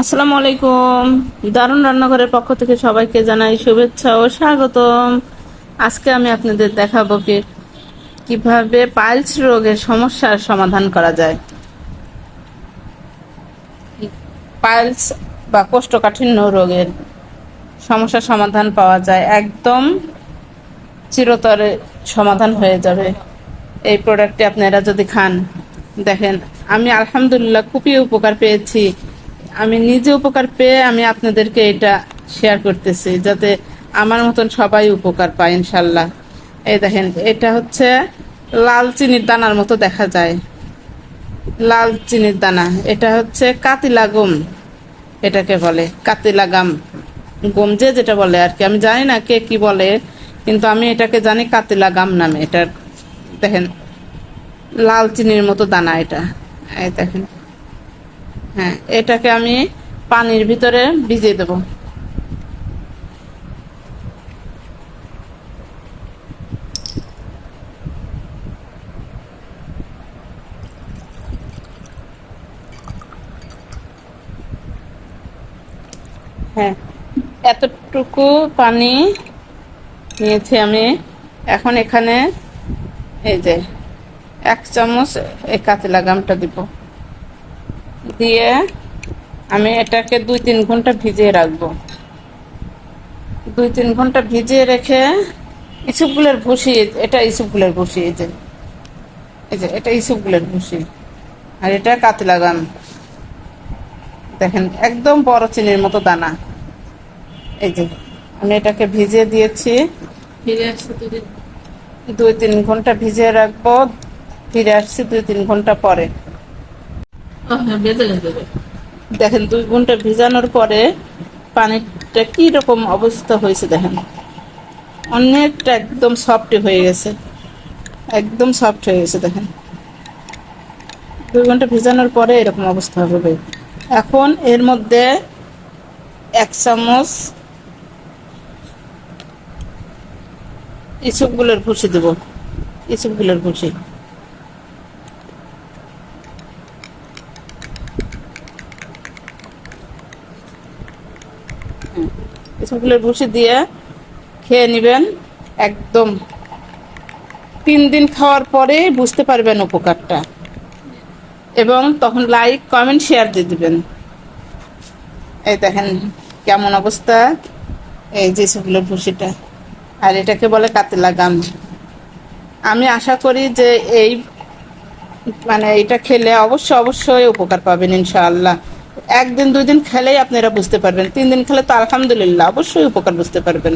আসসালামু আলাইকুম। দারুণ রান্নাঘরের পক্ষ থেকে সবাইকে জানাই শুভেচ্ছা ও স্বাগতম। আজকে আমি আপনাদের দেখাবো কিভাবে পাইলস রোগের সমস্যার সমাধান করা যায়। পাইলস বা কোষ্ঠকাঠিন্য রোগের সমস্যার সমাধান পাওয়া যায়, একদম চিরতরে সমাধান হয়ে যাবে এই প্রোডাক্টটি আপনারা যদি খান। দেখেন, আমি আলহামদুলিল্লাহ খুবই উপকার পেয়েছি। আমি নিজে উপকার পেয়ে আমি আপনাদেরকে এটা শেয়ার করতেছি, যাতে আমার মতন সবাই উপকার পায় ইনশাল্লাহ। এই দেখেন, এটা হচ্ছে লাল চিনির দানার মতো দেখা যায়, লাল চিনির দানা। এটা হচ্ছে কাতিলা গম, এটাকে বলে কাতিলা গাম, গম যে যেটা বলে আর কি, আমি জানি না কে কি বলে, কিন্তু আমি এটাকে জানি কাতিলা গাম নামে। এটা দেখেন, লাল চিনির মতো দানা এটা। এই দেখেন, হ্যাঁ, এটাকে আমি পানির ভিতরে ভিজিয়ে দেব। হ্যাঁ, এতটুকু পানি নিয়েছি আমি। এখন এখানে এই যে 1 চামচ এই কাতিলা গামটা দিব, দিয়ে আমি এটাকে 2-3 ঘন্টা ভিজিয়ে রাখবো। 2-3 ঘন্টা ভিজিয়ে রেখে ইসুপগুলের ভুসি, এটা ইসুপগুলের ভুসি, এই যে এটা ইসুপগুলের ভুসি, আর এটা কাতিলা গাম। দেখেন, একদম বড় চিনির মতো দানা। এই যে আমি এটাকে ভিজিয়ে দিয়েছি, ফিরে আসছি 2-3 ঘন্টা ভিজিয়ে রাখবো। ফিরে আসছি 2-3 ঘন্টা পরে। দেখেন, 2 ঘন্টা ভিজানোর পরে পানিটা কি রকম অবস্থা হয়েছে দেখেন, অনেকটা একদম সফট হয়ে গেছে, একদম সফট হয়ে গেছে। দেখেন, 2 ঘন্টা ভিজানোর পরে এরকম অবস্থা হবে। এখন এর মধ্যে 1 চামচ ইসুপগুলের ভুসি দেব, ইসুপগুলের ভুসি। ইসুপগুলের ভুসি দিয়ে খেয়ে নেবেন। একদম 3 দিন খাওয়ার পরে বুঝতে পারবেন উপকারটা, এবং তখন লাইক কমেন্ট শেয়ার দিয়ে দিবেন। এই দেখেন কেমন অবস্থা, এই যে ইসুপগুলের ভুসিটা, আর এটাকে বলে কাতিলা গাম। আমি আশা করি যে এটা খেলে অবশ্যই উপকার পাবেন ইনশাআল্লাহ। 1 দিন 2 দিন খেলেই আপনারা বুঝতে পারবেন, 3 দিন খেলে তো আলহামদুলিল্লাহ অবশ্যই উপকার বুঝতে পারবেন।